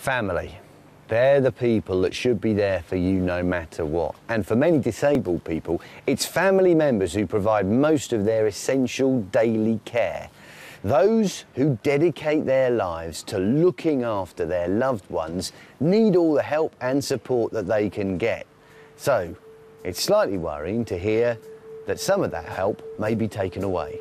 Family. They're the people that should be there for you no matter what. And for many disabled people, it's family members who provide most of their essential daily care. Those who dedicate their lives to looking after their loved ones need all the help and support that they can get. So, it's slightly worrying to hear that some of that help may be taken away.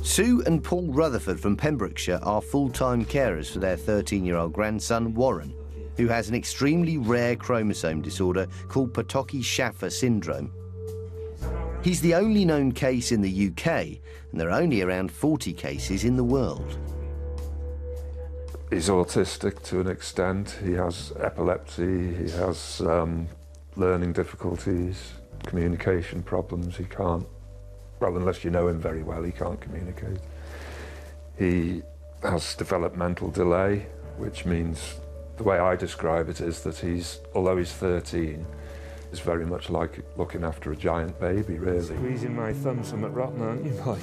Sue and Paul Rutherford from Pembrokeshire are full-time carers for their 13-year-old grandson, Warren, who has an extremely rare chromosome disorder called Potocki-Shaffer syndrome. He's the only known case in the UK, and there are only around 40 cases in the world. He's autistic to an extent. He has epilepsy, he has learning difficulties, communication problems. He can't, well, unless you know him very well, he can't communicate. He has developmental delay, which means, the way I describe it is that although he's 13, is very much like looking after a giant baby, really. Squeezing my thumb somewhat rotten, aren't you, boy?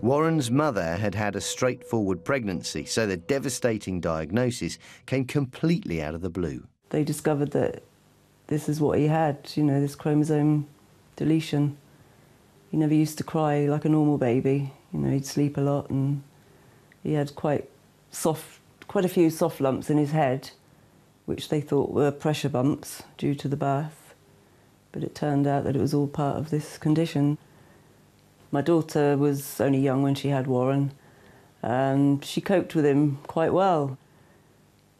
Warren's mother had had a straightforward pregnancy, so the devastating diagnosis came completely out of the blue. They discovered that this is what he had, you know, this chromosome deletion. He never used to cry like a normal baby. You know, he'd sleep a lot, and he had quite a few soft lumps in his head, which they thought were pressure bumps due to the birth. But it turned out that it was all part of this condition. My daughter was only young when she had Warren, and she coped with him quite well.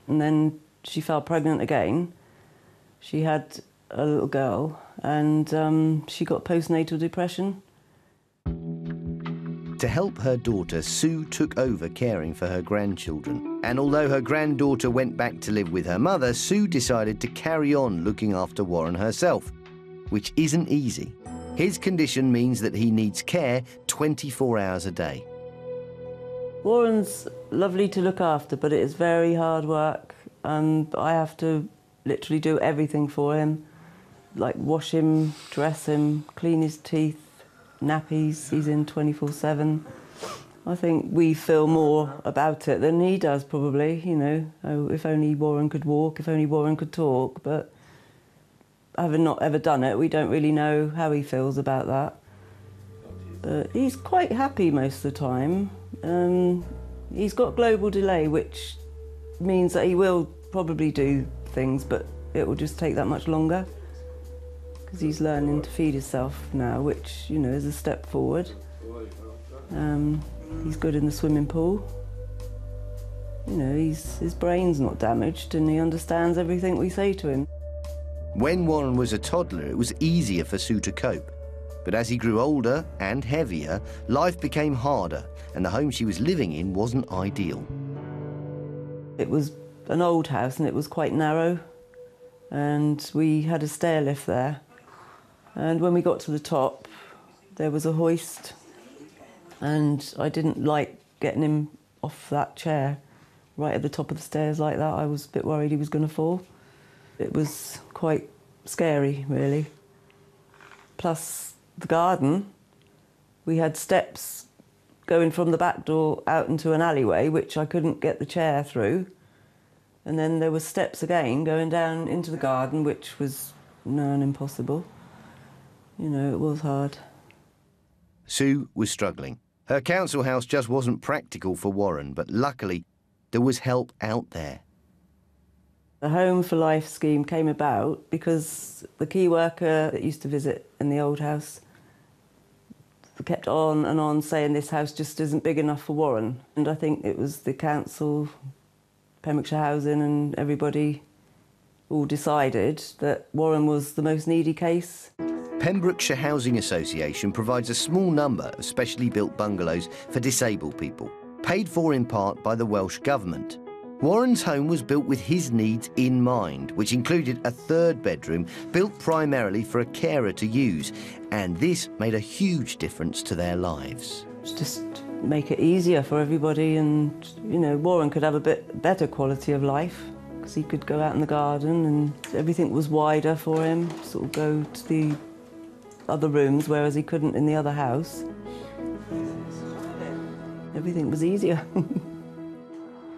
And then she fell pregnant again. She had a little girl, and she got postnatal depression. To help her daughter, Sue took over caring for her grandchildren. And although her granddaughter went back to live with her mother, Sue decided to carry on looking after Warren herself, which isn't easy. His condition means that he needs care 24 hours a day. Warren's lovely to look after, but it is very hard work, and I have to literally do everything for him, like wash him, dress him, clean his teeth, nappies. He's in 24/7. I think we feel more about it than he does, probably, you know. Oh, if only Warren could walk, if only Warren could talk, but having not ever done it, we don't really know how he feels about that. But he's quite happy most of the time. He's got global delay, which means that he will probably do things, but it will just take that much longer, because he's learning to feed himself now, which, you know, is a step forward. He's good in the swimming pool. You know, his brain's not damaged, and he understands everything we say to him. When Warren was a toddler, it was easier for Sue to cope. But as he grew older and heavier, life became harder, and the home she was living in wasn't ideal. It was an old house, and it was quite narrow, and we had a stair lift there. And when we got to the top, there was a hoist, and I didn't like getting him off that chair right at the top of the stairs like that. I was a bit worried he was going to fall. It was quite scary, really. Plus, the garden, we had steps going from the back door out into an alleyway, which I couldn't get the chair through. And then there were steps again going down into the garden, which was nearly impossible. You know, it was hard. Sue was struggling. Her council house just wasn't practical for Warren, but luckily there was help out there. The Home for Life scheme came about because the key worker that used to visit in the old house kept on and on saying this house just isn't big enough for Warren. And I think it was the council, Pembrokeshire Housing and everybody all decided that Warren was the most needy case. Pembrokeshire Housing Association provides a small number of specially built bungalows for disabled people, paid for in part by the Welsh Government. Warren's home was built with his needs in mind, which included a third bedroom built primarily for a carer to use, and this made a huge difference to their lives. Just make it easier for everybody, and, you know, Warren could have a bit better quality of life, because he could go out in the garden and everything was wider for him, sort of go to the other rooms, whereas he couldn't in the other house. Everything was easier.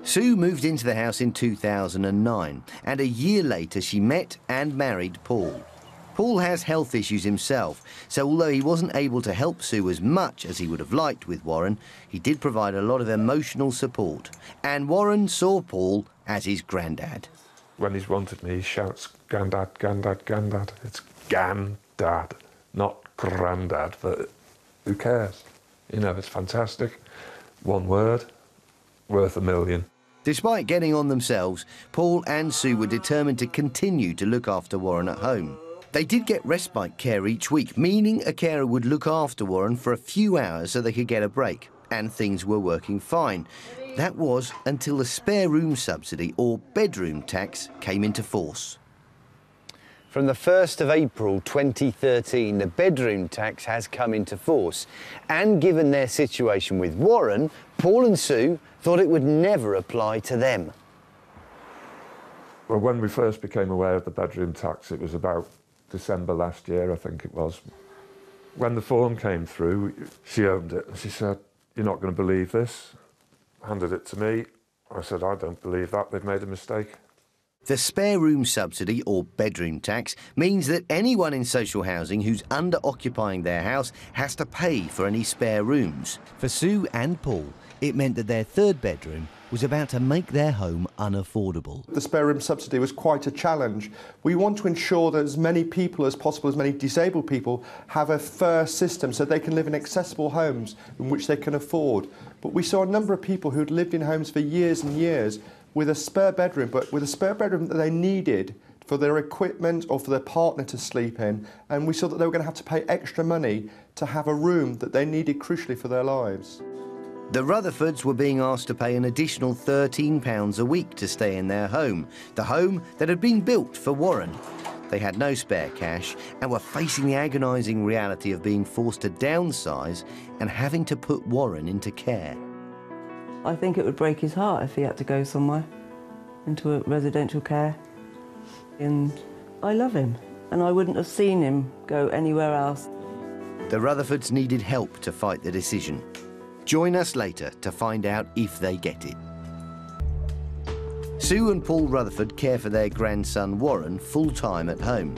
Sue moved into the house in 2009, and a year later she met and married Paul. Paul has health issues himself, so although he wasn't able to help Sue as much as he would have liked with Warren, he did provide a lot of emotional support. And Warren saw Paul as his granddad. When he's wanted me, he shouts, "Granddad, Granddad, Granddad." It's Gandad, not Grandad, but who cares? You know, it's fantastic. One word, worth a million. Despite getting on themselves, Paul and Sue were determined to continue to look after Warren at home. They did get respite care each week, meaning a carer would look after Warren for a few hours so they could get a break, and things were working fine. That was until the spare room subsidy, or bedroom tax, came into force. From the 1st of April 2013, the bedroom tax has come into force. And given their situation with Warren, Paul and Sue thought it would never apply to them. Well, when we first became aware of the bedroom tax, it was about December last year, I think it was. When the form came through, she opened it and she said, "You're not going to believe this." Handed it to me. I said, "I don't believe that. They've made a mistake." The spare room subsidy, or bedroom tax, means that anyone in social housing who's under-occupying their house has to pay for any spare rooms. For Sue and Paul, it meant that their third bedroom was about to make their home unaffordable. The spare room subsidy was quite a challenge. We want to ensure that as many people as possible, as many disabled people, have a fair system so they can live in accessible homes in which they can afford. But we saw a number of people who'd lived in homes for years and years with a spare bedroom, but with a spare bedroom that they needed for their equipment or for their partner to sleep in, and we saw that they were going to have to pay extra money to have a room that they needed crucially for their lives. The Rutherfords were being asked to pay an additional £13 a week to stay in their home, the home that had been built for Warren. They had no spare cash and were facing the agonising reality of being forced to downsize and having to put Warren into care. I think it would break his heart if he had to go somewhere, into a residential care. And I love him, and I wouldn't have seen him go anywhere else. The Rutherfords needed help to fight the decision. Join us later to find out if they get it. Sue and Paul Rutherford care for their grandson Warren full-time at home.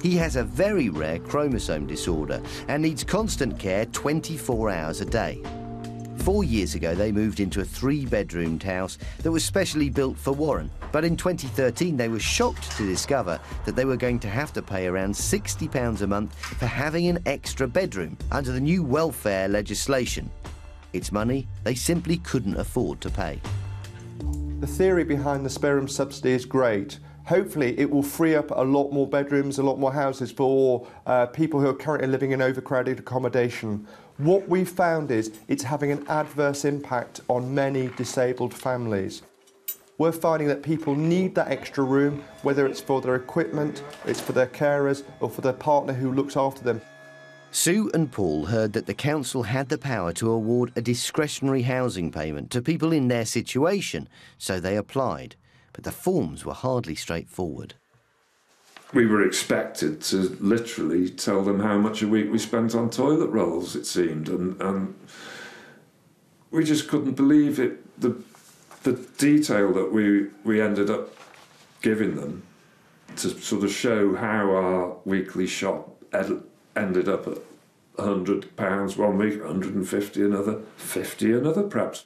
He has a very rare chromosome disorder and needs constant care 24 hours a day. 4 years ago, they moved into a 3-bedroomed house that was specially built for Warren. But in 2013, they were shocked to discover that they were going to have to pay around £60 a month for having an extra bedroom under the new welfare legislation. It's money they simply couldn't afford to pay. The theory behind the spare room subsidy is great. Hopefully it will free up a lot more bedrooms, a lot more houses for people who are currently living in overcrowded accommodation. What we've found is it's having an adverse impact on many disabled families. We're finding that people need that extra room, whether it's for their equipment, it's for their carers, or for their partner who looks after them. Sue and Paul heard that the council had the power to award a discretionary housing payment to people in their situation, so they applied. But the forms were hardly straightforward. We were expected to literally tell them how much a week we spent on toilet rolls, it seemed, and we just couldn't believe it. The detail that we ended up giving them to sort of show how our weekly shop ended up at £100 one week, £150 another, £50 another perhaps.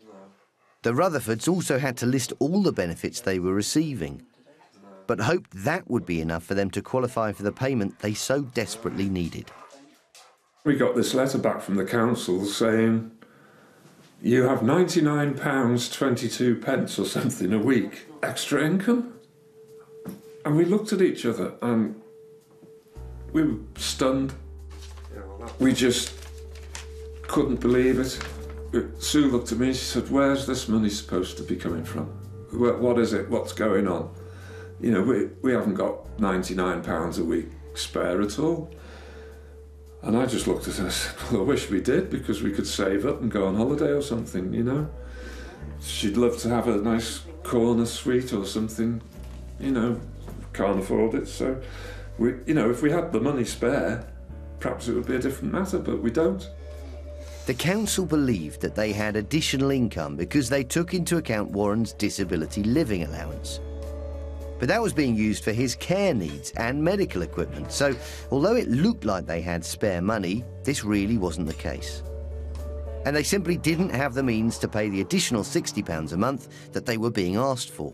The Rutherfords also had to list all the benefits they were receiving, but hoped that would be enough for them to qualify for the payment they so desperately needed. We got this letter back from the council saying, "You have £99.22 or something a week extra income." And we looked at each other and we were stunned. We just couldn't believe it. Sue looked at me, she said, "Where's this money supposed to be coming from? What is it? What's going on? You know, we haven't got £99 a week spare at all." And I just looked at her and said, "Well, I wish we did, because we could save up and go on holiday or something, you know. She'd love to have a nice corner suite or something, you know, can't afford it. So, you know, if we had the money spare, perhaps it would be a different matter, but we don't." The council believed that they had additional income because they took into account Warren's disability living allowance. But that was being used for his care needs and medical equipment, so although it looked like they had spare money, this really wasn't the case. And they simply didn't have the means to pay the additional £60 a month that they were being asked for.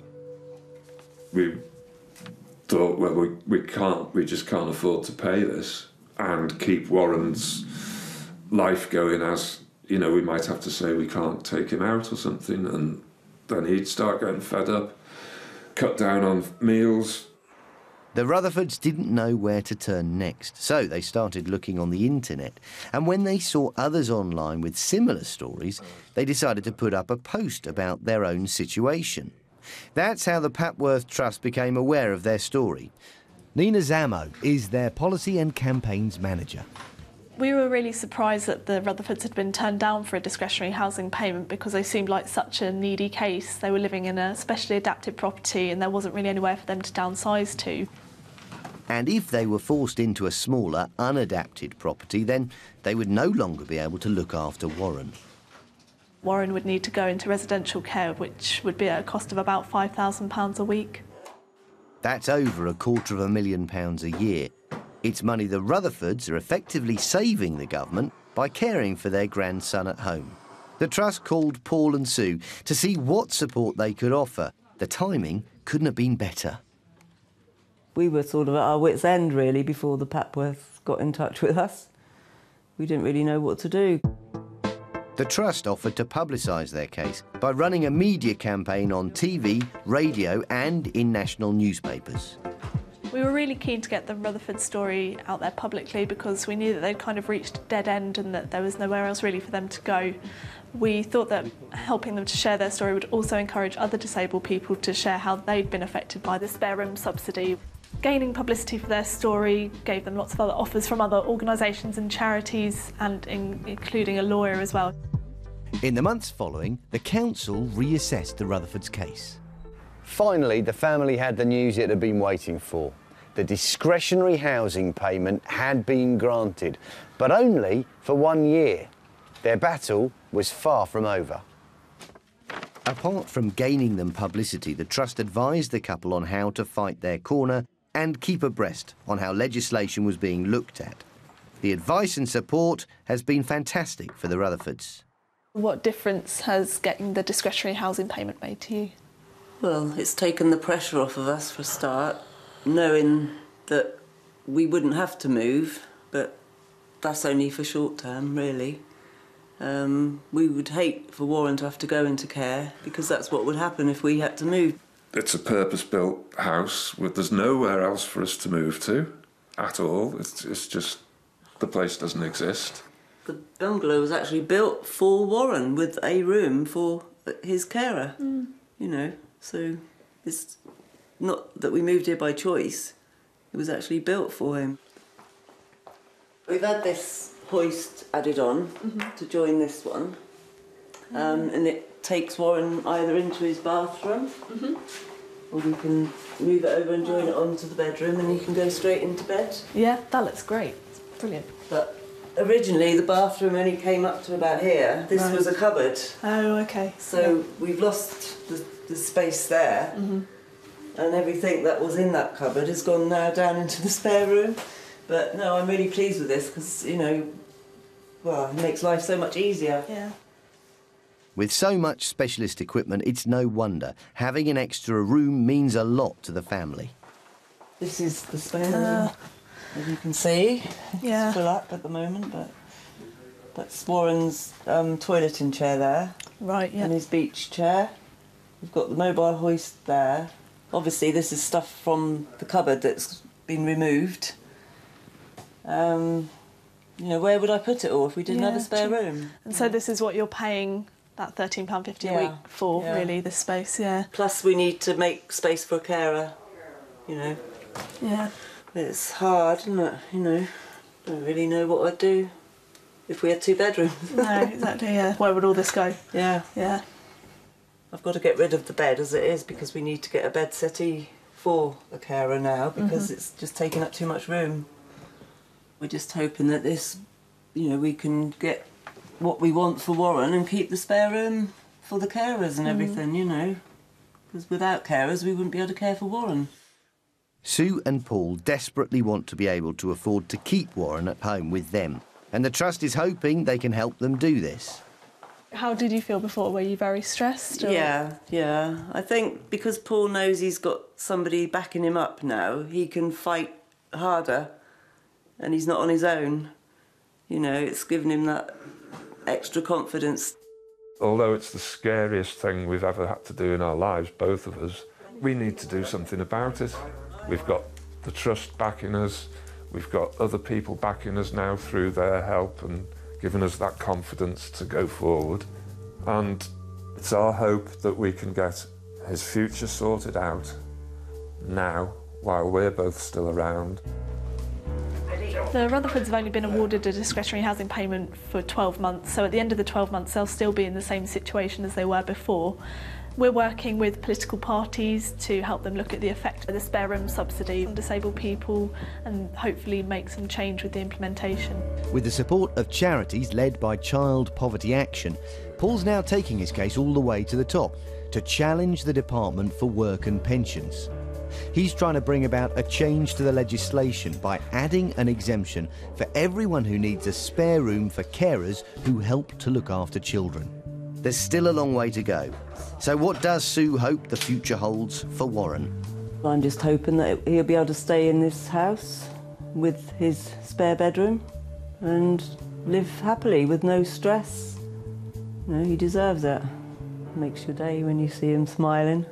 We thought, well, we just can't afford to pay this and keep Warren's life going, as, you know, we might have to say we can't take him out or something, and then he'd start getting fed up, cut down on meals. The Rutherfords didn't know where to turn next, so they started looking on the internet. And when they saw others online with similar stories, they decided to put up a post about their own situation. That's how the Papworth Trust became aware of their story. Nina Zammo is their policy and campaigns manager. We were really surprised that the Rutherfords had been turned down for a discretionary housing payment because they seemed like such a needy case. They were living in a specially adapted property and there wasn't really anywhere for them to downsize to. And if they were forced into a smaller, unadapted property, then they would no longer be able to look after Warren. Warren would need to go into residential care, which would be at a cost of about £5,000 a week. That's over £250,000 a year. It's money the Rutherfords are effectively saving the government by caring for their grandson at home. The Trust called Paul and Sue to see what support they could offer. The timing couldn't have been better. We were sort of at our wits' end, really, before the Papworths got in touch with us. We didn't really know what to do. The Trust offered to publicise their case by running a media campaign on TV, radio and in national newspapers. We were really keen to get the Rutherford story out there publicly because we knew that they'd kind of reached a dead end and that there was nowhere else really for them to go. We thought that helping them to share their story would also encourage other disabled people to share how they'd been affected by the spare room subsidy. Gaining publicity for their story gave them lots of other offers from other organisations and charities, and including a lawyer as well. In the months following, the council reassessed the Rutherfords' case. Finally, the family had the news it had been waiting for. The discretionary housing payment had been granted, but only for 1 year. Their battle was far from over. Apart from gaining them publicity, the Trust advised the couple on how to fight their corner and keep abreast on how legislation was being looked at. The advice and support has been fantastic for the Rutherfords. What difference has getting the discretionary housing payment made to you? Well, it's taken the pressure off of us for a start, knowing that we wouldn't have to move, but that's only for short term, really. We would hate for Warren to have to go into care because that's what would happen if we had to move. It's a purpose-built house. There's nowhere else for us to move to at all. It's just the place doesn't exist. The bungalow was actually built for Warren with a room for his carer, you know. So it's not that we moved here by choice. It was actually built for him. We've had this hoist added on to join this one. And it takes Warren either into his bathroom or we can move it over and join it onto the bedroom and he can go straight into bed. Yeah, that looks great. It's brilliant. But originally the bathroom only came up to about here. This was a cupboard. Oh, okay. So we've lost the space there and everything that was in that cupboard has gone now down into the spare room. But no, I'm really pleased with this because, you know, well, it makes life so much easier. Yeah. With so much specialist equipment, it's no wonder having an extra room means a lot to the family. This is the spare room, as you can see. Yeah. It's full up at the moment, but that's Warren's toileting chair there. Right, yeah. And his beach chair. We've got the mobile hoist there. Obviously, this is stuff from the cupboard that's been removed. You know, where would I put it all if we didn't have a spare room? And so this is what you're paying that £13.50 a week for, really, this space, Plus we need to make space for a carer, you know. Yeah. It's hard, isn't it? You know, don't really know what I'd do if we had 2 bedrooms. No, exactly, yeah. Where would all this go? Yeah. Yeah. I've got to get rid of the bed as it is because we need to get a bed settee for a carer now because it's just taking up too much room. We're just hoping that this, you know, we can get what we want for Warren and keep the spare room for the carers and everything, you know. Because without carers, we wouldn't be able to care for Warren. Sue and Paul desperately want to be able to afford to keep Warren at home with them, and the Trust is hoping they can help them do this. How did you feel before? Were you very stressed? Or? Yeah. I think because Paul knows he's got somebody backing him up now, he can fight harder and he's not on his own. You know, it's given him that extra confidence. Although it's the scariest thing we've ever had to do in our lives, both of us, we need to do something about it. We've got the Trust backing us, we've got other people backing us now through their help and giving us that confidence to go forward. And it's our hope that we can get his future sorted out now, while we're both still around. The Rutherfords have only been awarded a discretionary housing payment for 12 months, so at the end of the 12 months they'll still be in the same situation as they were before. We're working with political parties to help them look at the effect of the spare room subsidy on disabled people and hopefully make some change with the implementation. With the support of charities led by Child Poverty Action, Paul's now taking his case all the way to the top to challenge the Department for Work and Pensions. He's trying to bring about a change to the legislation by adding an exemption for everyone who needs a spare room for carers who help to look after children. There's still a long way to go. So what does Sue hope the future holds for Warren? I'm just hoping that he'll be able to stay in this house with his spare bedroom and live happily with no stress. You know, he deserves it. Makes your day when you see him smiling.